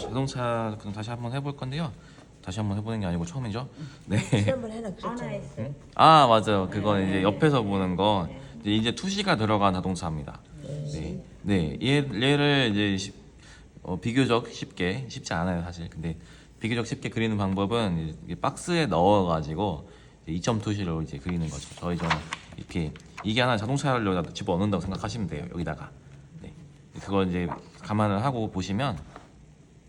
자동차 그럼 다시 한번 해볼 건데요. 다시 한번 해보는 게 아니고 처음이죠. 네. 지난번 해나 안 그랬잖아. 했어요. 아 맞아요. 그건 이제 옆에서 보는 거. 이제 투시가 들어간 자동차입니다. 네. 네. 얘를 이제 비교적 쉽지 않아요 사실. 근데 비교적 쉽게 그리는 방법은 이제 박스에 넣어가지고 2점 투시로 이제 그리는 거죠. 저희 저는 이렇게 이게 하나 자동차를 여기다 집어 넣는다고 생각하시면 돼요. 여기다가. 네. 그걸 이제 감안을 하고 보시면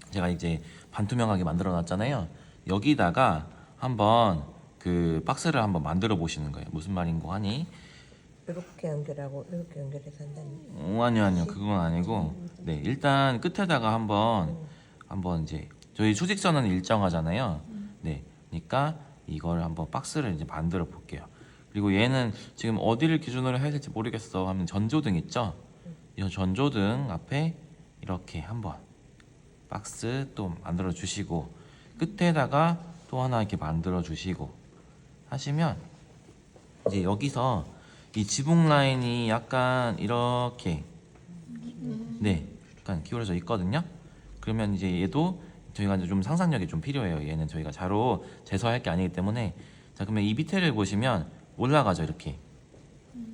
제가 이제 반투명하게 만들어 놨잖아요. 여기다가 한번 그 박스를 한번 만들어 보시는 거예요. 무슨 말인고 하니? 이렇게 연결하고 이렇게 연결해서 한다는. 아니요 그건 아니고 네 일단 끝에다가 한번 이제 저희 수직선은 일정하잖아요. 네 그러니까 이걸 한번 박스를 이제 만들어 볼게요. 그리고 얘는 지금 어디를 기준으로 해야 될지 모르겠어 하면 전조등 있죠. 이 전조등 앞에 이렇게 한번 박스 또 만들어 주시고 끝에다가 또 하나 이렇게 만들어 주시고 하시면 이제 여기서 이 지붕 라인이 약간 이렇게 네 약간 기울어져 있거든요. 그러면 이제 얘도 저희가 이제 좀 상상력이 좀 필요해요. 얘는 저희가 자로 재서할 게 아니기 때문에 자 그러면 이 밑에를 보시면 올라가죠 이렇게.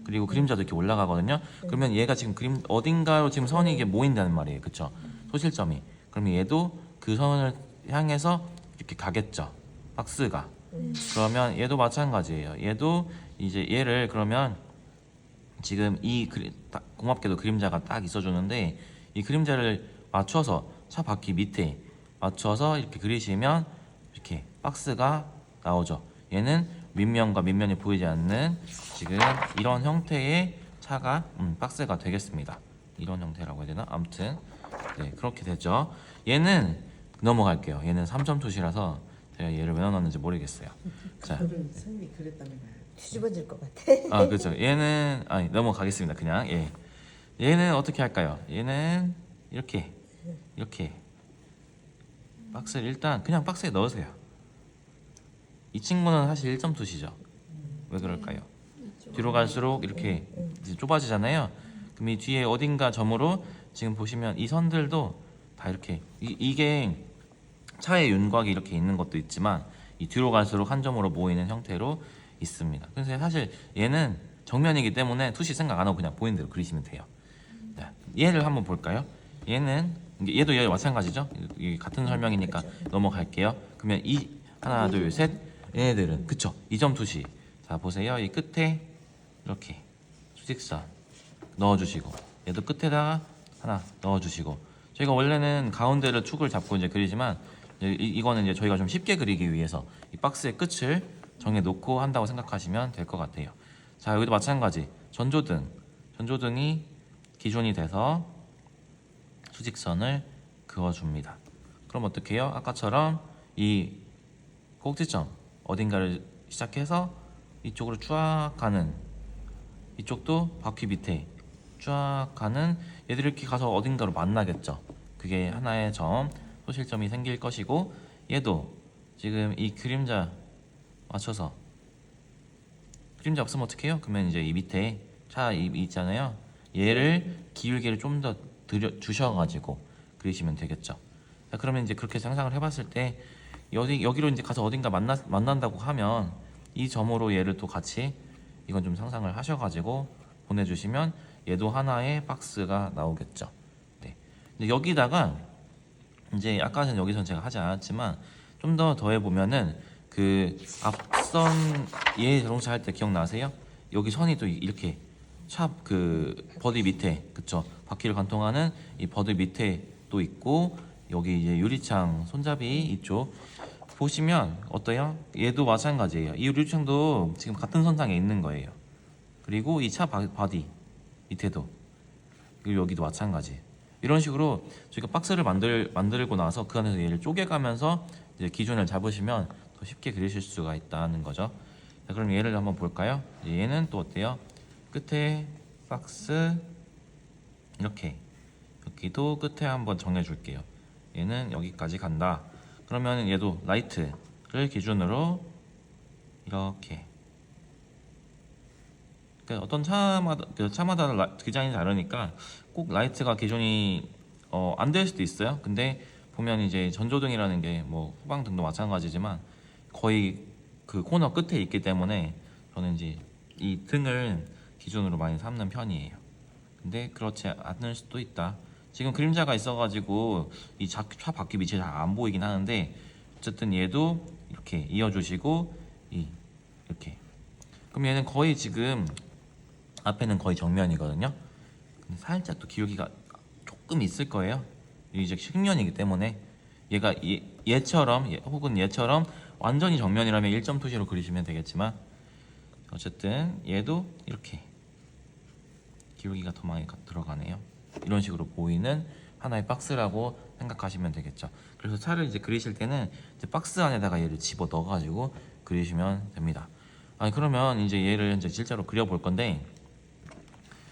그리고 그림자도 이렇게 올라가거든요. 그러면 얘가 지금 그림 어딘가로 지금 선이 이게 모인다는 말이에요. 그쵸? 소실점이. 그러면 얘도 그 선을 향해서 이렇게 가겠죠. 박스가. 그러면 얘도 마찬가지예요. 얘도 이제 얘를 그러면 지금 고맙게도 그림자가 딱 있어주는데 이 그림자를 맞춰서 차 바퀴 밑에 맞춰서 이렇게 그리시면 이렇게 박스가 나오죠. 얘는 밑면과 밑면이 보이지 않는 지금 이런 형태의 차가 박스가 되겠습니다. 이런 형태라고 해야 되나? 아무튼 네 그렇게 되죠. 얘는 넘어갈게요. 얘는 3점 투시라서 제가 얘를 왜 넣었는지 모르겠어요. 자, 그거를 선생님이 그랬다면 뒤집어질 것 같아. 아 그렇죠. 얘는 넘어가겠습니다. 그냥 얘는 어떻게 할까요? 얘는 이렇게 박스를 일단 그냥 박스에 넣으세요. 이 친구는 사실 1점 투시죠. 왜 그럴까요? 뒤로 갈수록 이렇게 이제 좁아지잖아요. 그럼 이 뒤에 어딘가 점으로 지금 보시면 이 선들도 다 이렇게 이게 차의 윤곽이 이렇게 있는 것도 있지만 이 뒤로 갈수록 한 점으로 모이는 형태로 있습니다. 그래서 사실 얘는 정면이기 때문에 투시 생각 안 하고 그냥 보이는 대로 그리시면 돼요. 자, 얘를 한번 볼까요? 얘도 얘 마찬가지죠. 이게 같은 설명이니까 넘어갈게요. 그러면 하나 둘 셋 얘네들은 그쵸? 2점 투시. 자 보세요. 이 끝에 이렇게 수직선 넣어주시고 얘도 끝에다가 하나 넣어주시고 저희가 원래는 가운데를 축을 잡고 이제 그리지만 이거는 이제 저희가 좀 쉽게 그리기 위해서 이 박스의 끝을 정해 놓고 한다고 생각하시면 될 것 같아요. 자 여기도 마찬가지 전조등이 기준이 돼서 수직선을 그어줍니다. 그럼 어떻게 해요? 아까처럼 이 꼭지점 어딘가를 시작해서 이쪽으로 쫙 가는 이쪽도 바퀴 밑에 쫙 가는 얘들이 이렇게 가서 어딘가로 만나겠죠. 그게 하나의 소실점이 생길 것이고 얘도 지금 이 그림자 맞춰서 그림자 없으면 어떻게 해요? 그러면 이제 이 밑에 차 있잖아요. 얘를 기울기를 좀 더 주셔가지고 그리시면 되겠죠. 자, 그러면 이제 그렇게 상상을 해봤을 때 여기로 이제 가서 어딘가 만난다고 하면 이 점으로 얘를 또 같이 이건 좀 상상을 하셔가지고 보내주시면 얘도 하나의 박스가 나오겠죠. 네. 근데 여기다가 이제 아까는 여기선 제가 하지 않았지만 좀 더 해보면은 그 앞선 얘 자동차 할 때 기억나세요? 여기 선이 또 이렇게 버디 밑에 그쵸? 바퀴를 관통하는 이 버디 밑에 또 있고 여기 이제 유리창 손잡이 이쪽 보시면 어때요? 얘도 마찬가지예요. 이 유리창도 지금 같은 선상에 있는 거예요. 그리고 이 차 바디 밑에도 그리고 여기도 마찬가지. 이런 식으로 저희가 박스를 만들고 나서 그 안에서 얘를 쪼개가면서 이제 기준을 잡으시면 더 쉽게 그리실 수가 있다는 거죠. 자, 그럼 얘를 한번 볼까요? 얘는 또 어때요? 끝에 박스 이렇게 여기도 끝에 한번 정해줄게요. 얘는 여기까지 간다. 그러면 얘도 라이트를 기준으로 이렇게 그러니까 어떤 차마다 디자인이 다르니까 꼭 라이트가 기준이 안 될 수도 있어요. 근데 보면 이제 전조등이라는 게 뭐 후방등도 마찬가지지만 거의 그 코너 끝에 있기 때문에 저는 이제 이 등을 기준으로 많이 삼는 편이에요. 근데 그렇지 않을 수도 있다. 지금 그림자가 있어가지고 이 차 바퀴 밑이 잘 안 보이긴 하는데 어쨌든 얘도 이렇게 이어주시고 이렇게. 그럼 얘는 거의 지금 앞에는 거의 정면이거든요. 근데 살짝 또 기울기가 조금 있을 거예요. 이제 측면이기 때문에 얘가 얘처럼 혹은 얘처럼 완전히 정면이라면 1점 표시로 그리시면 되겠지만 어쨌든 얘도 이렇게 기울기가 더 많이 들어가네요. 이런 식으로 보이는 하나의 박스라고 생각하시면 되겠죠. 그래서 차를 이제 그리실 때는 이제 박스 안에다가 얘를 집어 넣어가지고 그리시면 됩니다. 그러면 이제 얘를 이제 실제로 그려볼 건데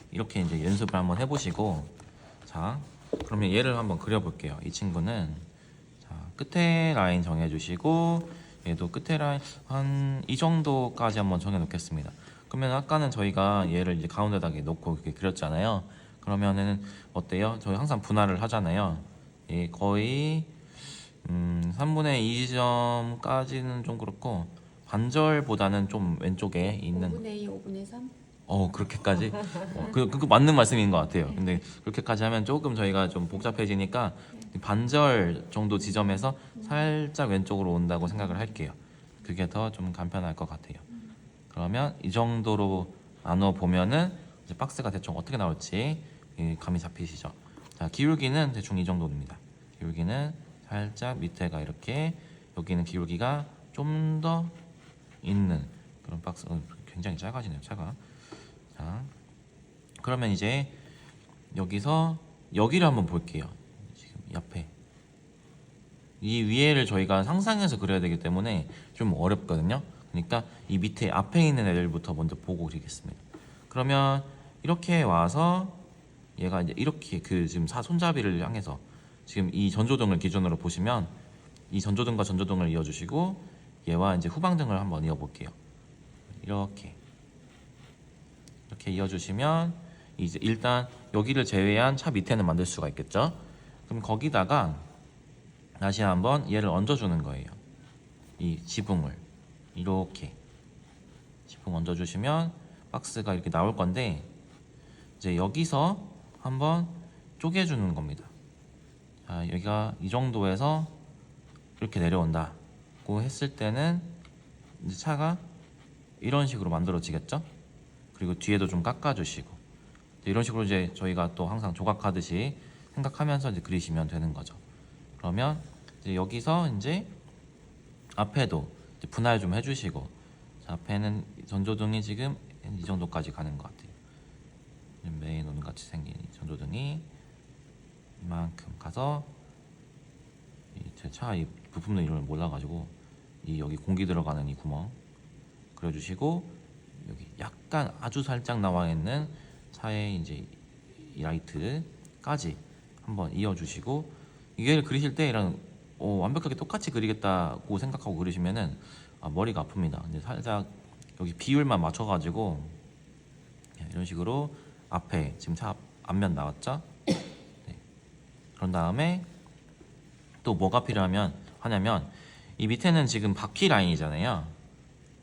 이렇게 이제 연습을 한번 해보시고 자 그러면 얘를 한번 그려볼게요. 이 친구는 자 끝에 라인 정해주시고 얘도 끝에 라인 한 이 정도까지 한번 정해놓겠습니다. 그러면 아까는 저희가 얘를 이제 가운데다가 놓고 이렇게 그렸잖아요. 그러면은 어때요? 저희 항상 분할을 하잖아요. 예, 거의 3분의 2점까지는 좀 그렇고 반절보다는 좀 왼쪽에 있는 5분의 2, 5분의 3? 그렇게까지? 그거 맞는 말씀인 것 같아요. 근데 그렇게까지 하면 조금 저희가 좀 복잡해지니까 반절 정도 지점에서 살짝 왼쪽으로 온다고 생각을 할게요. 그게 더 좀 간편할 것 같아요. 그러면 이 정도로 나눠 보면은 이제 박스가 대충 어떻게 나올지 감이 잡히시죠? 자, 기울기는 대충 이 정도입니다. 기울기는 살짝 밑에가 이렇게 여기는 기울기가 좀 더 있는 그런 박스. 굉장히 작아지네요, 차가. 자, 그러면 이제 여기서 여기를 한번 볼게요. 지금 옆에 이 위에를 저희가 상상해서 그려야 되기 때문에 좀 어렵거든요. 그러니까 이 밑에 앞에 있는 애들부터 먼저 보고 그리겠습니다. 그러면 이렇게 와서 얘가 이제 이렇게 그 지금 손잡이를 향해서 지금 이 전조등을 기준으로 보시면 이 전조등과 전조등을 이어주시고 얘와 이제 후방등을 한번 이어볼게요. 이렇게 이어주시면 이제 일단 여기를 제외한 차 밑에는 만들 수가 있겠죠. 그럼 거기다가 다시 한번 얘를 얹어주는 거예요. 이 지붕을 이렇게 지붕 얹어주시면 박스가 이렇게 나올 건데 이제 여기서 한번 쪼개주는 겁니다. 자, 여기가 이 정도에서 이렇게 내려온다고 했을 때는 이제 차가 이런 식으로 만들어지겠죠. 그리고 뒤에도 좀 깎아주시고 이런 식으로 이제 저희가 또 항상 조각하듯이 생각하면서 이제 그리시면 되는 거죠. 그러면 이제 여기서 이제 앞에도 이제 분할 좀 해주시고 자, 앞에는 전조등이 지금 이 정도까지 가는 것 같아요. 메인 온 같이 생긴 이 전조등이 이만큼 가서 제 차 이 부품의 이름을 몰라가지고 이 여기 공기 들어가는 이 구멍 그려주시고 여기 약간 아주 살짝 나와 있는 차의 이제 이 라이트까지 한번 이어주시고 이게 그리실 때 이런 완벽하게 똑같이 그리겠다고 생각하고 그리시면은 머리가 아픕니다. 근데 살짝 여기 비율만 맞춰가지고 이런 식으로 앞에 지금 차 앞면 나왔죠? 네. 그런 다음에 또 뭐가 하냐면 이 밑에는 지금 바퀴 라인이잖아요.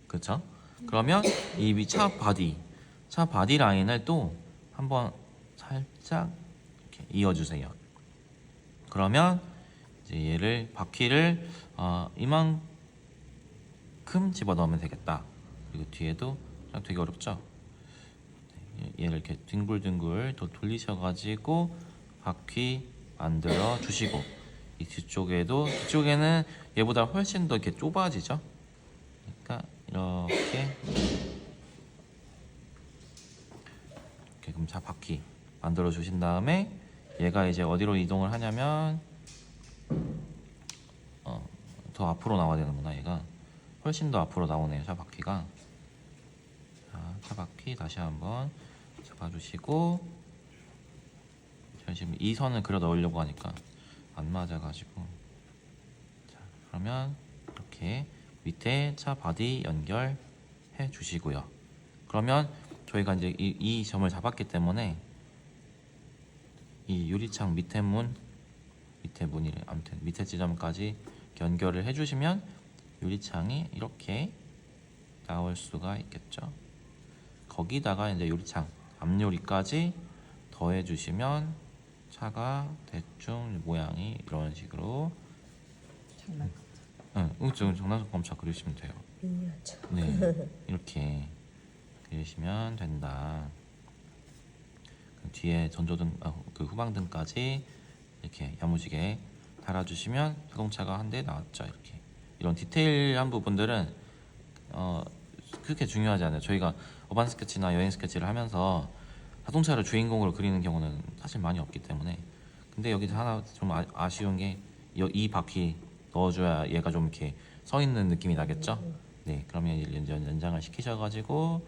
그렇죠? 그러면 이 차 바디 라인을 또 한번 살짝 이렇게 이어주세요. 그러면 이제 얘를 바퀴를 이만큼 집어 넣으면 되겠다. 그리고 뒤에도 되게 어렵죠? 얘를 이렇게 뒹굴뒹굴 더 돌리셔가지고 바퀴 만들어 주시고 이 뒤쪽에는 얘보다 훨씬 더 이렇게 좁아지죠? 그러니까 이렇게 그럼 자 바퀴 만들어 주신 다음에 얘가 이제 어디로 이동을 하냐면 더 앞으로 나와야 되는구나. 얘가 훨씬 더 앞으로 나오네요. 차 바퀴가. 자, 차 바퀴 다시 한번 잡아주시고 제가 지금 이 선을 그려 넣으려고 하니까 안 맞아가지고 자 그러면 이렇게 밑에 차 바디 연결해 주시고요. 그러면 저희가 이제 이 점을 잡았기 때문에 이 유리창 밑에 문 밑에 무늬를 아무튼 밑에 지점까지 연결을 해주시면 유리창이 이렇게 나올 수가 있겠죠. 거기다가 이제 유리창 앞유리까지 더해주시면 차가 대충 모양이 이런 식으로 장난. 장난감 검차 그리시면 돼요. 미니어처. 네, 이렇게 그리시면 된다. 그 뒤에 전조등, 그 후방등까지 이렇게 야무지게 달아주시면 자동차가 한 대 나왔죠. 이렇게 이런 디테일한 부분들은 그렇게 중요하지 않아요. 저희가 어반 스케치나 여행 스케치를 하면서 자동차를 주인공으로 그리는 경우는 사실 많이 없기 때문에. 근데 여기 하나 좀 아쉬운 게 이 바퀴 넣어줘야 얘가 좀 이렇게 서 있는 느낌이 나겠죠. 네, 그러면 연장을 시키셔가지고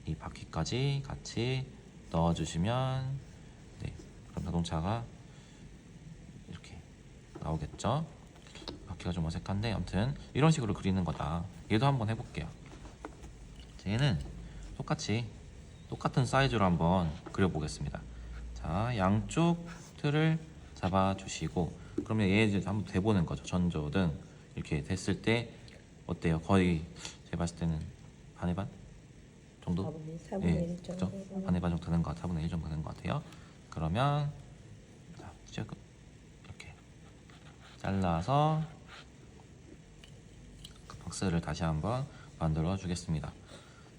이 바퀴까지 같이 넣어주시면 네, 그럼 자동차가 이렇게 나오겠죠. 바퀴가 좀 어색한데 아무튼 이런 식으로 그리는 거다. 얘도 한번 해볼게요. 얘는 똑같은 사이즈로 한번 그려보겠습니다. 자, 양쪽 틀을 잡아주시고 그러면 얘 이제 한번 대보는 거죠. 전조등 이렇게 됐을 때 어때요? 거의 제가 봤을 때는 반의 반 정도? 4분의 1 정도. 그죠? 반의 반 정도 되는 것 같아요. 4분의 1 정도 되는 것 같아요. 그러면 자, 이렇게 잘라서 그 박스를 다시 한번 만들어 주겠습니다.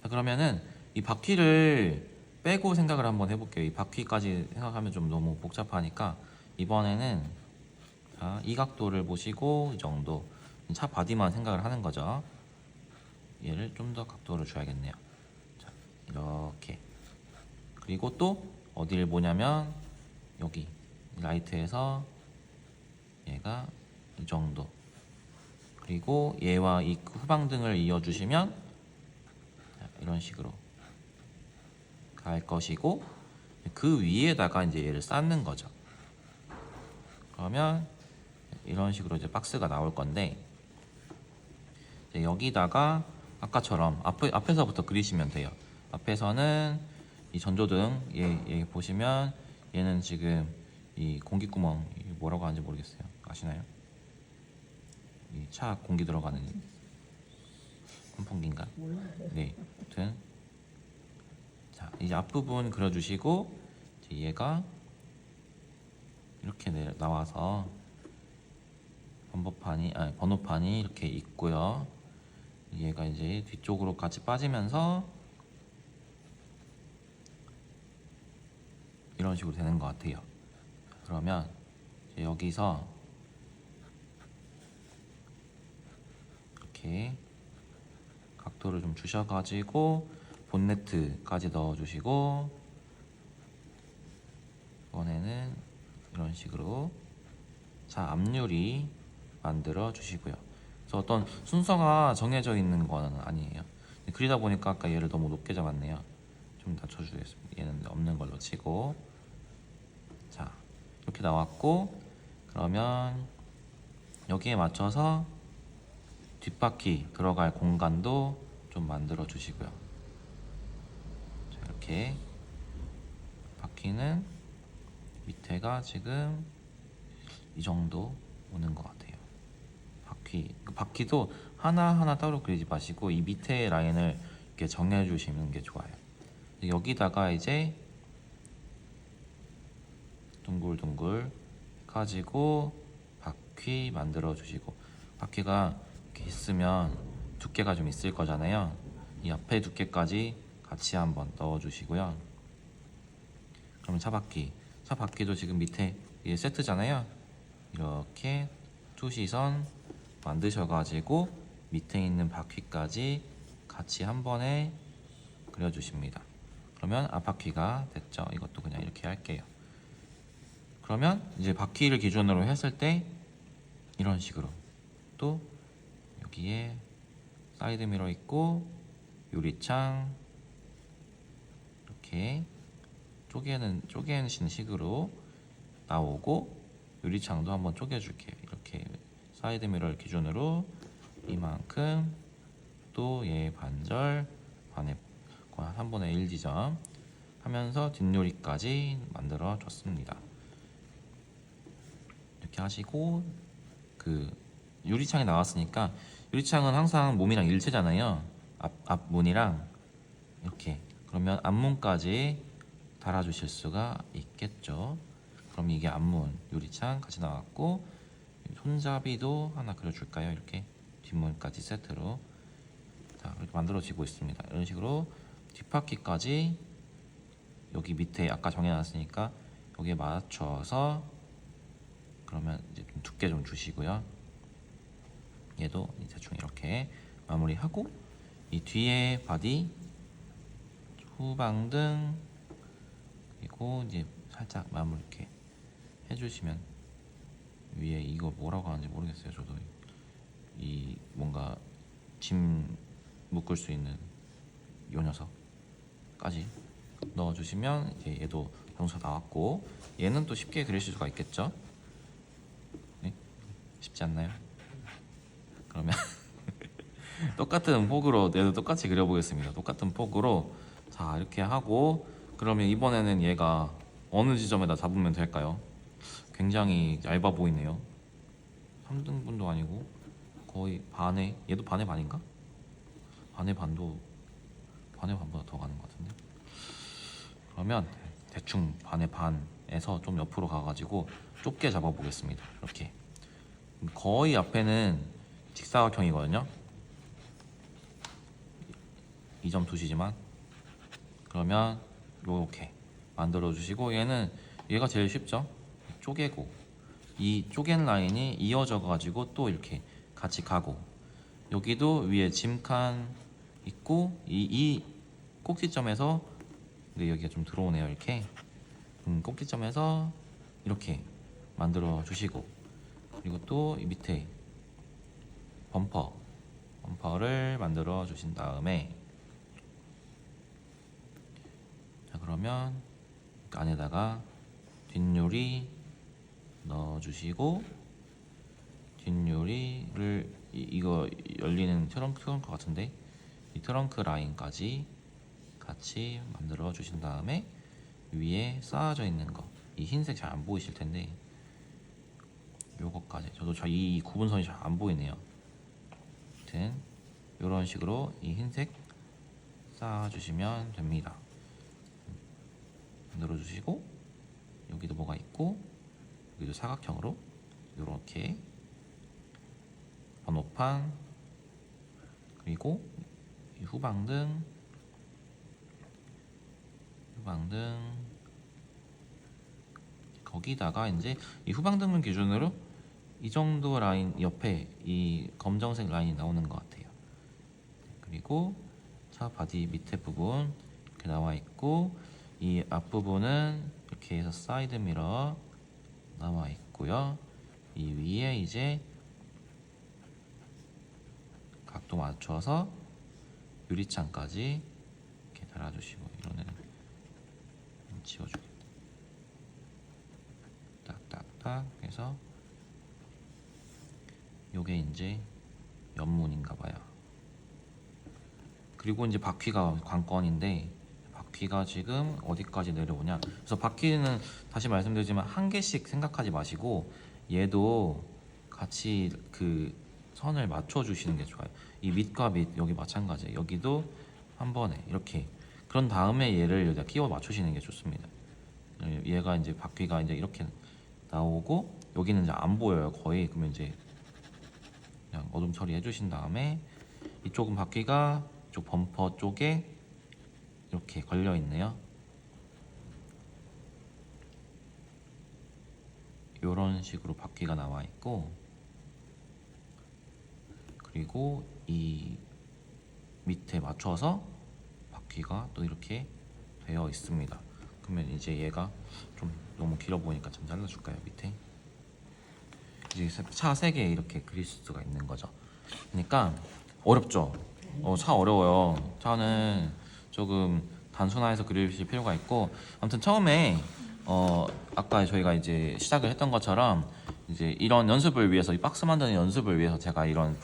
자, 그러면은 이 바퀴를 빼고 생각을 한번 해볼게요. 이 바퀴까지 생각하면 좀 너무 복잡하니까 이번에는 자, 이 각도를 보시고 이 정도 차 바디만 생각을 하는 거죠. 얘를 좀 더 각도를 줘야겠네요. 자, 이렇게 그리고 또 어디를 보냐면 여기 라이트에서 얘가 이 정도 그리고 얘와 이 후방등을 이어주시면 이런 식으로 갈 것이고 그 위에다가 이제 얘를 쌓는 거죠. 그러면 이런 식으로 이제 박스가 나올 건데 이제 여기다가 아까처럼 앞에서부터 그리시면 돼요. 앞에서는 이 전조등 얘 보시면 얘는 지금 이 공기구멍 뭐라고 하는지 모르겠어요. 아시나요? 이 차 공기 들어가는 선풍기인가? 네, 아무튼 자 이제 앞부분 그려주시고 이제 얘가 이렇게 나와서 번호판이 이렇게 있고요. 얘가 이제 뒤쪽으로 같이 빠지면서 이런 식으로 되는 것 같아요. 그러면 이제 여기서 이렇게 각도를 좀 주셔가지고 본네트까지 넣어주시고 이번에는 이런 식으로 차 앞유리 만들어 주시고요. 그래서 어떤 순서가 정해져 있는 건 아니에요. 그리다 보니까 아까 얘를 너무 높게 잡았네요. 좀 낮춰주겠습니다. 얘는 없는 걸로 치고 자 이렇게 나왔고 그러면 여기에 맞춰서 뒷바퀴 들어갈 공간도 좀 만들어 주시고요. 자, 이렇게 바퀴는 밑에가 지금 이 정도 오는 것 같아요. 바퀴도 하나하나 따로 그리지 마시고 이 밑에 라인을 이렇게 정해 주시는 게 좋아요. 여기다가 이제 둥글둥글 가지고 바퀴 만들어 주시고 바퀴가 이렇게 있으면 두께가 좀 있을 거잖아요. 이 앞에 두께까지 같이 한번 넣어 주시고요. 그러면 차바퀴도 지금 밑에 이게 세트잖아요. 이렇게 투시선 만드셔가지고 밑에 있는 바퀴까지 같이 한 번에 그려주십니다. 그러면 앞바퀴가 됐죠. 이것도 그냥 이렇게 할게요. 그러면 이제 바퀴를 기준으로 했을 때 이런 식으로 또 여기에 사이드 미러 있고 유리창 이렇게 쪼개는 식으로 나오고 유리창도 한번 쪼개줄게요. 이렇게 사이드 미러를 기준으로 이만큼 또 얘 반절 반의 3분의 1 지점 하면서 뒷유리까지 만들어 줬습니다. 이렇게 하시고 그 유리창이 나왔으니까 유리창은 항상 몸이랑 일체잖아요. 앞문이랑 이렇게 그러면 앞문까지 달아주실 수가 있겠죠. 그럼 이게 앞문 유리창 같이 나왔고 손잡이도 하나 그려줄까요? 이렇게 뒷문까지 세트로 자 이렇게 만들어지고 있습니다. 이런 식으로 뒷바퀴까지 여기 밑에 아까 정해놨으니까 여기에 맞춰서 그러면 이제 좀 두께 좀 주시고요. 얘도 대충 이렇게 마무리하고 이 뒤에 바디 후방등 그리고 이제 살짝 마무리 이렇게 해주시면 위에 이거 뭐라고 하는지 모르겠어요. 저도 이 뭔가 짐 묶을 수 있는 요 녀석까지 넣어주시면 이제 얘도 자동차 나왔고 얘는 또 쉽게 그리실 수가 있겠죠? 네? 쉽지 않나요? 그러면 똑같은 폭으로 얘도 똑같이 그려보겠습니다. 똑같은 폭으로 자 이렇게 하고 그러면 이번에는 얘가 어느 지점에다 잡으면 될까요? 굉장히 얇아 보이네요. 3등분도 아니고 거의 반에 얘도 반의 반인가? 반의 반도 반의 반보다 더 가는 것 같은데 그러면 대충 반의 반에서 좀 옆으로 가가지고 좁게 잡아보겠습니다. 이렇게 거의 앞에는 직사각형이거든요. 이 점 두시지만 그러면 이렇게 만들어 주시고 얘가 제일 쉽죠. 쪼개고 이 쪼갠 라인이 이어져 가지고 또 이렇게 같이 가고 여기도 위에 짐칸 있고 이 꼭지점에서 근데 여기가 좀 들어오네요. 이렇게 꼭지점에서 이렇게 만들어 주시고 그리고 또 이 밑에 범퍼를 만들어 주신 다음에 자 그러면 안에다가 뒷유리 넣어 주시고 뒷유리를 이거 열리는 트렁크 같은데 이 트렁크 라인까지 같이 만들어 주신 다음에 위에 쌓아져 있는 거 이 흰색 잘 안 보이실 텐데 요거까지 저도 이 구분선이 잘 안 보이네요. 아무튼 요런 식으로 이 흰색 쌓아 주시면 됩니다. 만들어 주시고 여기도 뭐가 있고 여기도 사각형으로 요렇게 번호판 그리고 이 후방등 거기다가 이제 이 후방등을 기준으로 이 정도 라인 옆에 이 검정색 라인이 나오는 것 같아요. 그리고 차 바디 밑에 부분 이렇게 나와 있고 이 앞부분은 이렇게 해서 사이드 미러 나와 있고요. 이 위에 이제 각도 맞춰서 유리창까지 이렇게 달아주시고 이거는 지워주겠다. 딱딱딱 해서 요게 이제 옆문인가봐요. 그리고 이제 바퀴가 관건인데 바퀴가 지금 어디까지 내려오냐. 그래서 바퀴는 다시 말씀드리지만 한 개씩 생각하지 마시고 얘도 같이 그 선을 맞춰 주시는 게 좋아요. 이 밑과 밑 여기 마찬가지예요. 여기도 한 번에 이렇게 그런 다음에 얘를 여기다 끼워 맞추시는 게 좋습니다. 얘가 이제 바퀴가 이제 이렇게 나오고 여기는 이제 안 보여요 거의. 그러면 이제 그냥 어둠 처리 해주신 다음에 이쪽은 바퀴가 이쪽 범퍼 쪽에 이렇게 걸려 있네요. 이런 식으로 바퀴가 나와 있고 그리고 이 밑에 맞춰서 바퀴가 또 이렇게 되어 있습니다. 그러면 이제 얘가 좀 너무 길어 보이니까 좀 잘라줄까요? 밑에 이제 차 3개 이렇게 그릴 수가 있는 거죠. 그러니까 어렵죠? 차 어려워요. 차는 조금 단순화해서 그리실 필요가 있고 아무튼 처음에 아까 저희가 이제 시작을 했던 것처럼 이제 이런 연습을 위해서 이 박스 만드는 연습을 위해서 제가 이런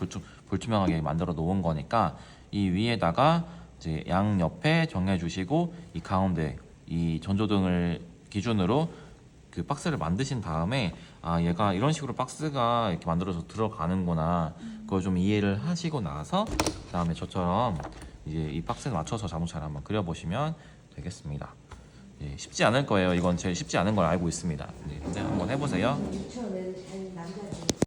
불투명하게 만들어 놓은 거니까 이 위에다가 이제 양 옆에 정해 주시고 이 가운데 이 전조등을 기준으로 그 박스를 만드신 다음에 아 얘가 이런 식으로 박스가 이렇게 만들어서 들어가는구나 그걸 좀 이해를 하시고 나서 그다음에 저처럼 이제 이 박스에 맞춰서 자동차를 한번 그려보시면 되겠습니다. 예, 쉽지 않을 거예요. 이건 제일 쉽지 않은 걸 알고 있습니다. 네, 근데 한번 해보세요. 유치원에는 잘